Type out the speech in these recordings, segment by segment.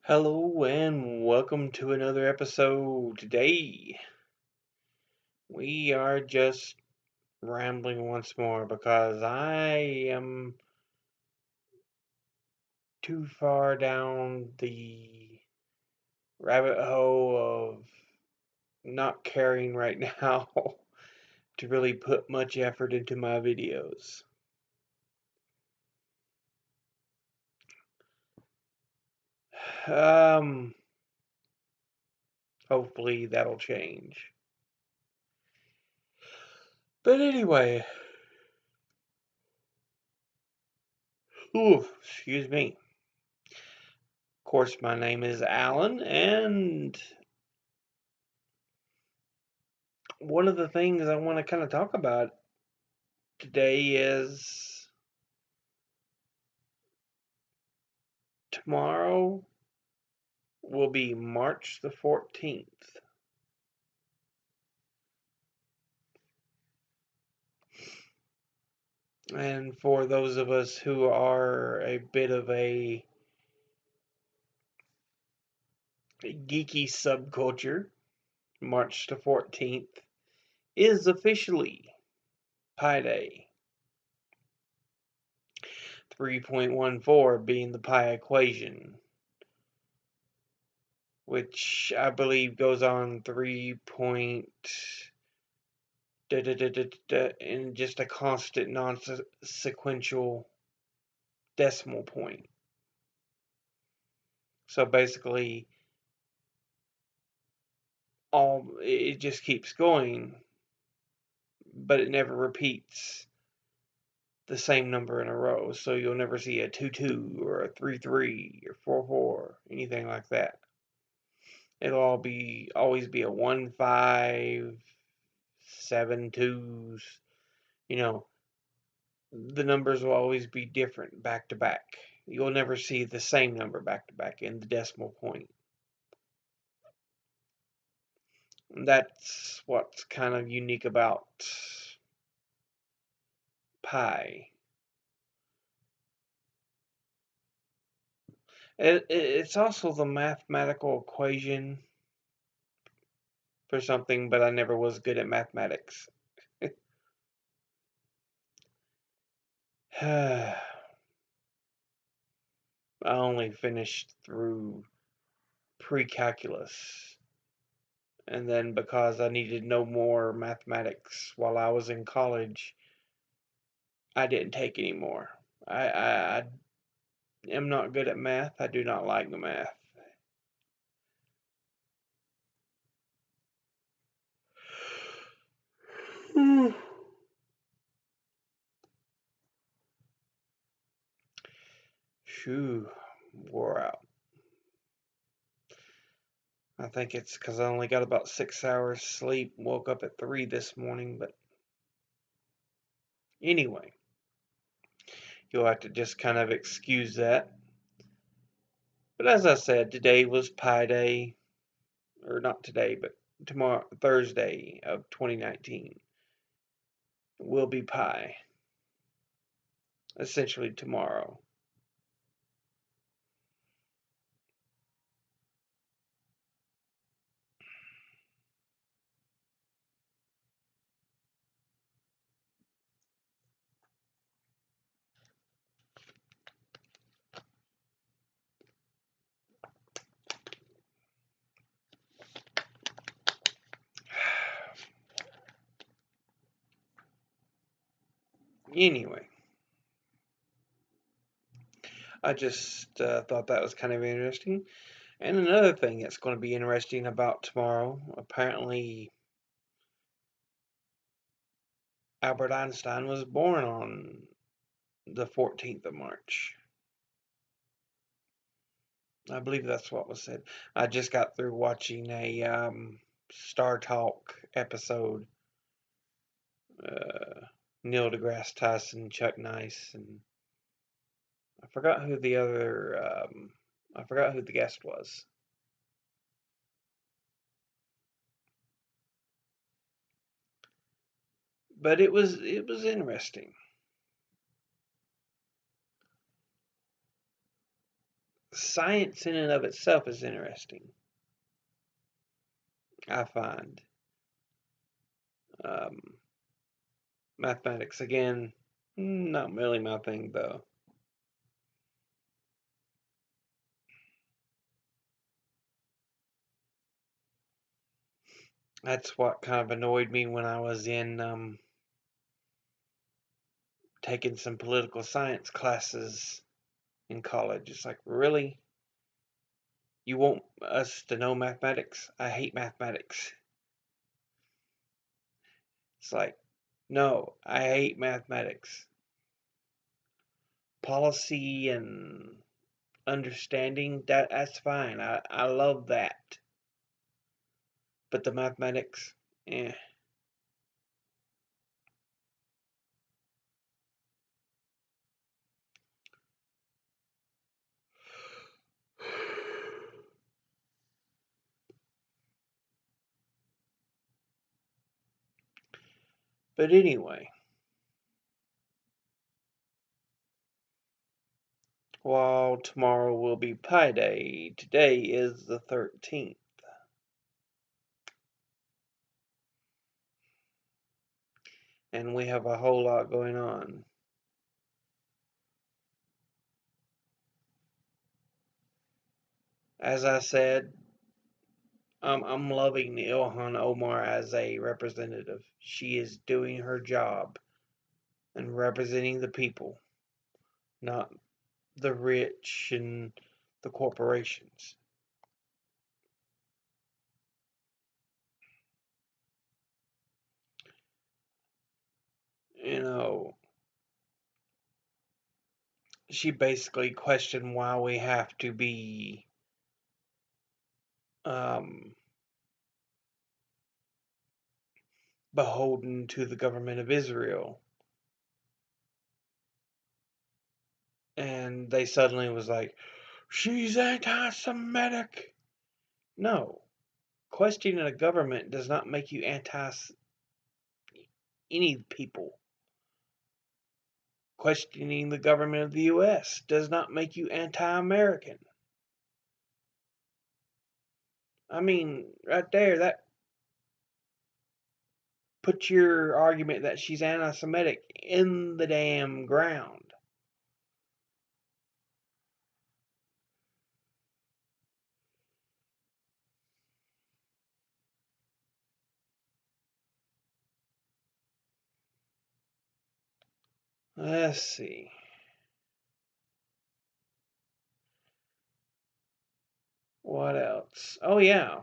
Hello and welcome to another episode. Today we are just rambling once more because I am too far down the rabbit hole of not caring right now to really put much effort into my videos. Um, Hopefully that'll change. But anyway, excuse me. Of course, my name is Alan, and one of the things I want to kind of talk about today is tomorrow will be March the 14th. And for those of us who are a bit of a geeky subculture, March the 14th is officially Pi Day. 3.14 being the pi equation, which I believe goes on 3 in just a constant non-sequential decimal point. So basically, it just keeps going, but it never repeats the same number in a row. So you'll never see a 2-2 or a 3-3 or 4-4, anything like that. It'll always be a 1-5, 7-2s. You know, the numbers will always be different back to back. You'll never see the same number back to back in the decimal point. That's what's kind of unique about pi. It's also the mathematical equation for something, but I never was good at mathematics. I only finished through pre-calculus, and then because I needed no more mathematics while I was in college, I didn't take any more. I am not good at math. I do not like the math. Shoo, wore out. I think it's because I only got about 6 hours sleep. Woke up at 3 this morning, but anyway, you'll have to just kind of excuse that. But as I said, today was Pi Day, or not today, but tomorrow, Thursday of 2019, will be Pi. Essentially tomorrow. Anyway, I just thought that was kind of interesting. And another thing that's going to be interesting about tomorrow, apparently Albert Einstein was born on the 14th of March. I believe that's what was said. I just got through watching a Star Talk episode. Uh, Neil deGrasse Tyson, Chuck Nice, and I forgot who the other. I forgot who the guest was. But it was interesting. science in and of itself is interesting, I find. Um, Mathematics, again, not really my thing, though. That's what kind of annoyed me when I was in taking some political science classes in college. It's like, really? You want us to know mathematics? I hate mathematics. It's like, no, I hate mathematics. Policy and understanding, that's fine. I love that. But the mathematics, eh. But anyway, while tomorrow will be Pi Day, today is the 13th. And we have a whole lot going on. As I said, I'm loving Ilhan Omar as a representative. She is doing her job and representing the people, not the rich and the corporations. You know, she basically questioned why we have to be um, beholden to the government of Israel. And they suddenly was like, she's anti Semitic. No. Questioning a government does not make you anti any people. Questioning the government of the US does not make you anti American. I mean, right there, that puts your argument that she's anti Semitic in the damn ground. Let's see. What else? Oh, yeah.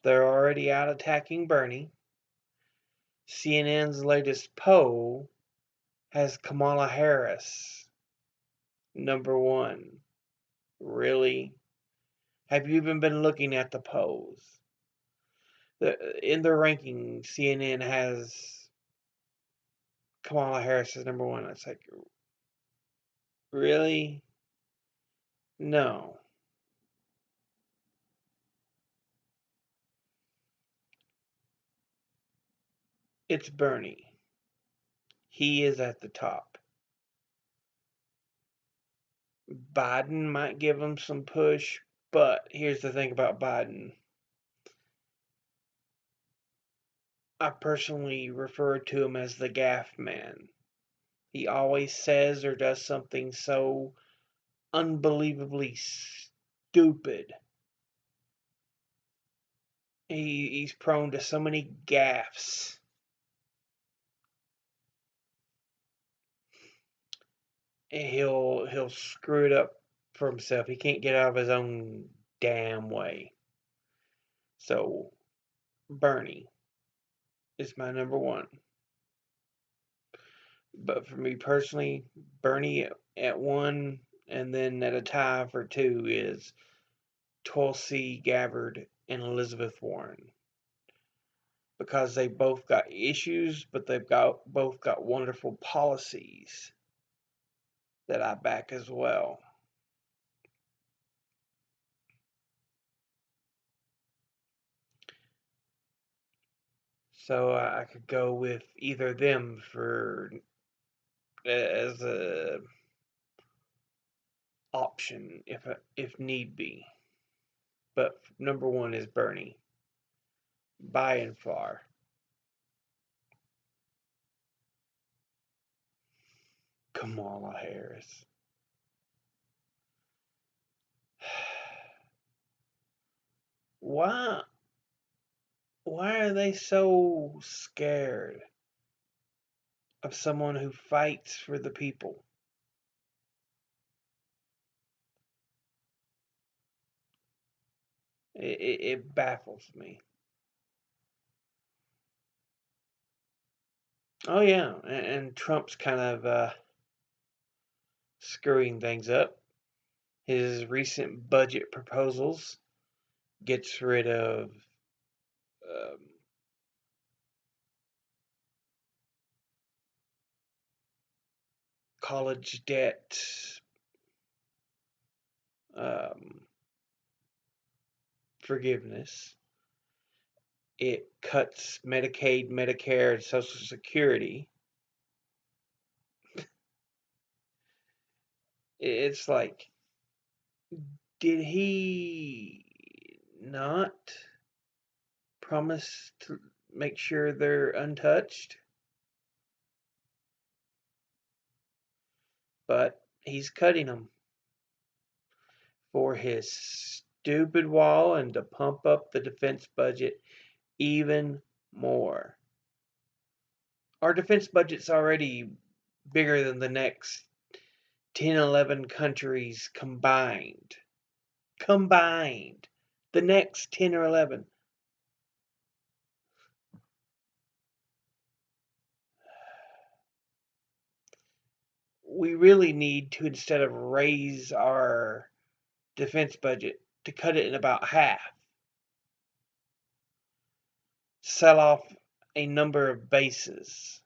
They're already out attacking Bernie. CNN's latest poll has Kamala Harris #1. Really? Have you even been looking at the polls? In their ranking, CNN has Kamala Harris as #1. It's like, really? No. It's Bernie. He is at the top. Biden might give him some push, but here's the thing about Biden. I personally refer to him as the gaff man. He always says or does something so unbelievably stupid. He's prone to so many gaffes. He'll screw it up for himself. He can't get out of his own damn way. So Bernie is my #1. But for me personally, Bernie at 1, and then at a tie for 2 is Tulsi Gabbard and Elizabeth Warren. Because they both got issues, but both got wonderful policies that I back as well. So I could go with either them for as a option if need be. But number one is Bernie, by and far. Kamala Harris. Why why are they so scared of someone who fights for the people? It baffles me. Oh yeah, and Trump's kind of screwing things up. His recent budget proposals gets rid of um, college debt, um, forgiveness. It cuts Medicaid, Medicare, and Social Security. It's like, did he not promise to make sure they're untouched? But he's cutting them for his stupid wall and to pump up the defense budget even more. Our defense budget's already bigger than the next 10, 11 countries combined. Combined. The next 10 or 11. We really need to, instead of raise our defense budget, to cut it in about half. Sell off a number of bases.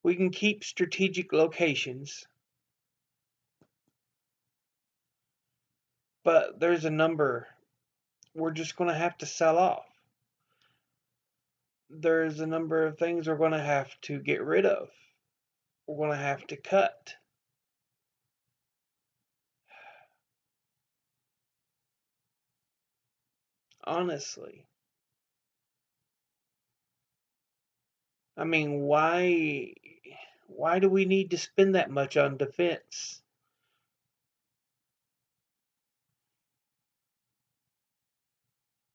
We can keep strategic locations, but there's a number we're just going to have to sell off. There's a number of things we're going to have to get rid of. We're going to have to cut. Honestly. I mean, why do we need to spend that much on defense?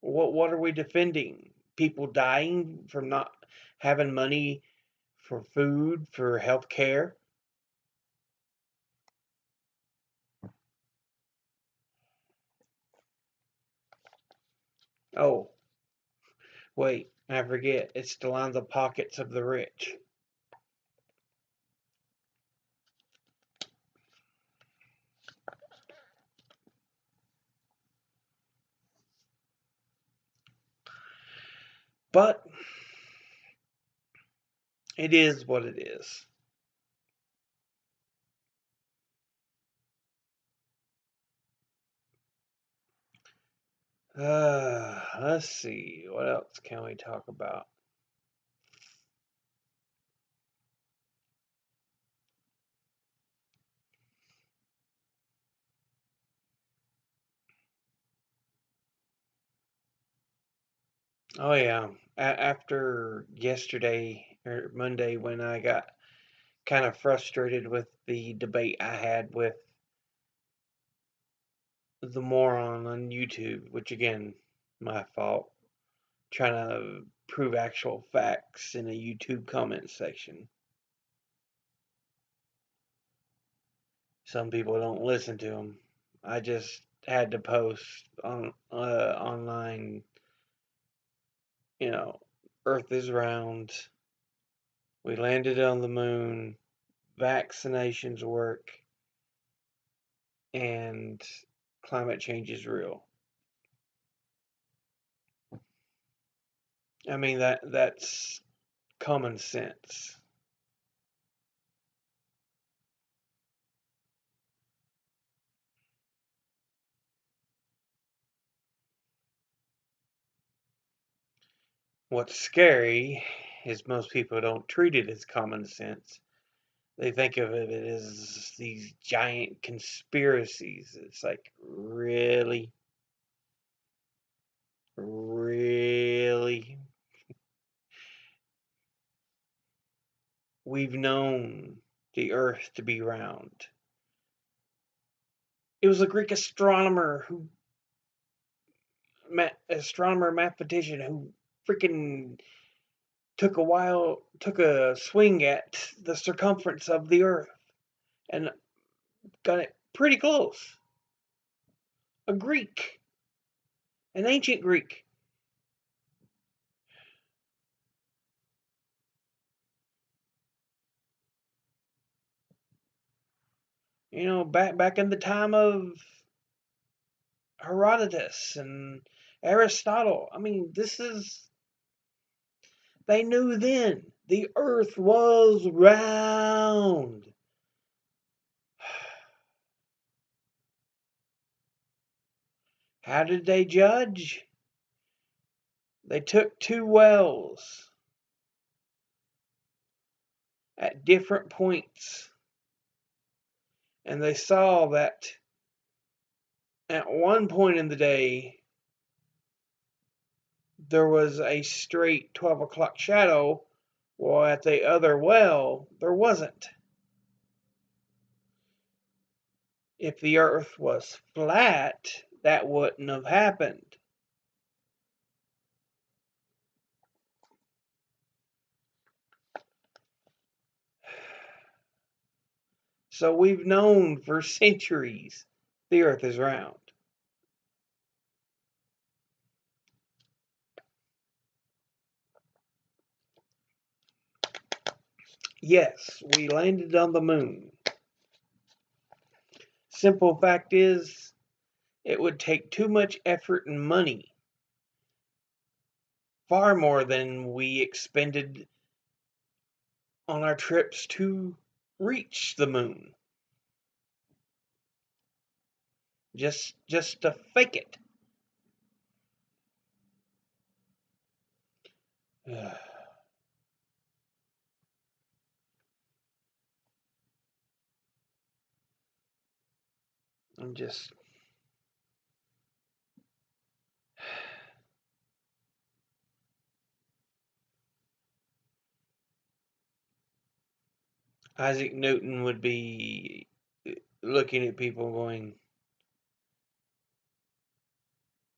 What are we defending? People dying from not having money for food, for health care? Oh, wait, I forget. It's to line the pockets of the rich. But it is what it is. Let's see. What else can we talk about? Oh yeah. After yesterday or Monday, when I got kind of frustrated with the debate I had with the moron on YouTube, which again, my fault, trying to prove actual facts in a YouTube comment section. Some people don't listen to them. I just had to post on online, you know, Earth is round. We landed on the moon. Vaccinations work, and climate change is real. I mean that's common sense. What's scary is most people don't treat it as common sense. They think of it as these giant conspiracies. It's like, really? Really? We've known the Earth to be round. It was a Greek mathematician who freaking took a swing at the circumference of the Earth and got it pretty close. A Greek, an ancient Greek. Back in the time of Herodotus and Aristotle. I mean, they knew then the Earth was round. How did they judge? They took two wells at different points, and they saw that at one point in the day there was a straight 12 o'clock shadow, while at the other well there wasn't. If the Earth was flat, that wouldn't have happened. So we've known for centuries the Earth is round. Yes, we landed on the moon. Simple fact is, it would take too much effort and money, far more than we expended on our trips to reach the moon. Just to fake it. I'm just Isaac Newton would be looking at people going,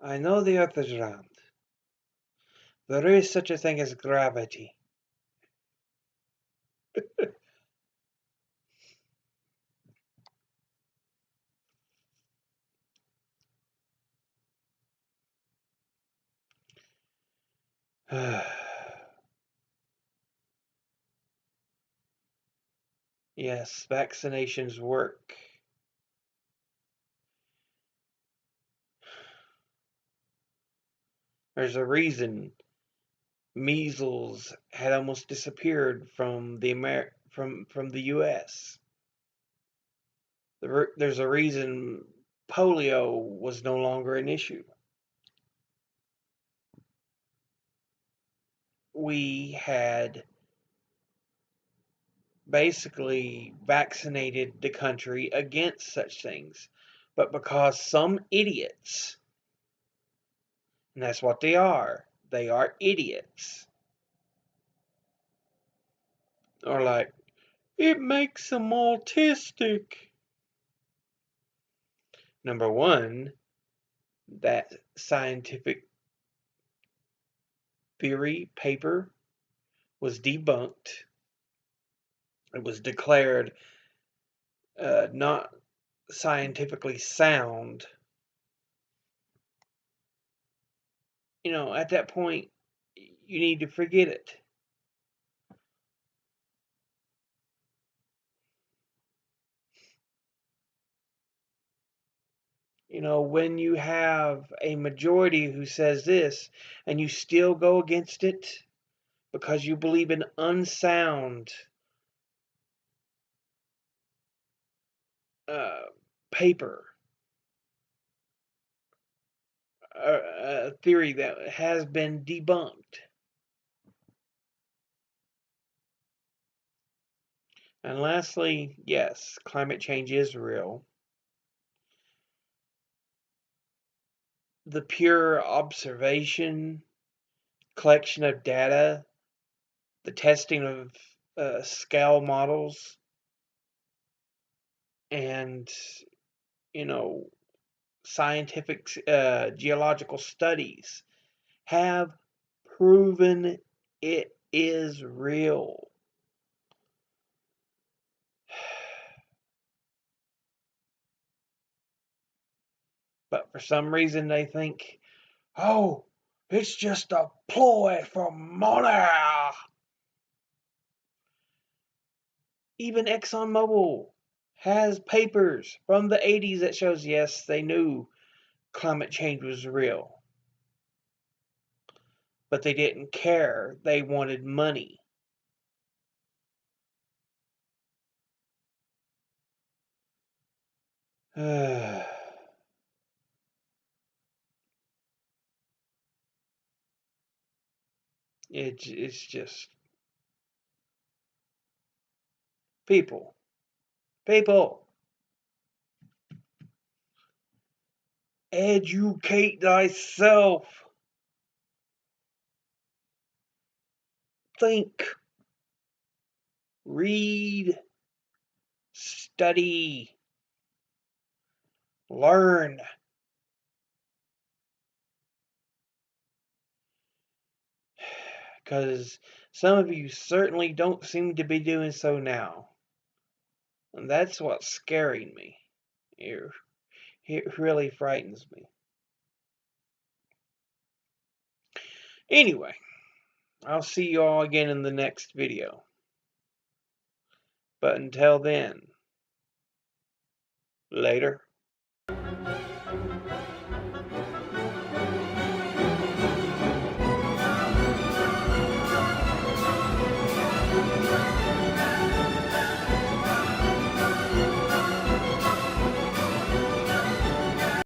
I know the Earth is round. There is such a thing as gravity. Yes, vaccinations work. There's a reason measles had almost disappeared from the U.S. There's a reason polio was no longer an issue. We had basically vaccinated the country against such things, but because some idiots, and that's what they are idiots, are like, it makes them autistic. Number one, that scientific theory paper was debunked. It was declared not scientifically sound. At that point, you need to forget it. When you have a majority who says this and you still go against it because you believe in unsound uh, paper, a theory that has been debunked, And lastly, yes, climate change is real. The pure observation, collection of data, the testing of scale models, and, you know, scientific geological studies have proven it is real. But for some reason they think, oh, it's just a ploy for money. Even ExxonMobil has papers from the 80s that shows, yes, they knew climate change was real. But they didn't care. They wanted money. It's just people. People, educate thyself. Think, read, study, learn. Because some of you certainly don't seem to be doing so now. And that's what's scaring me. It really frightens me. Anyway, I'll see you all again in the next video. But until then, later.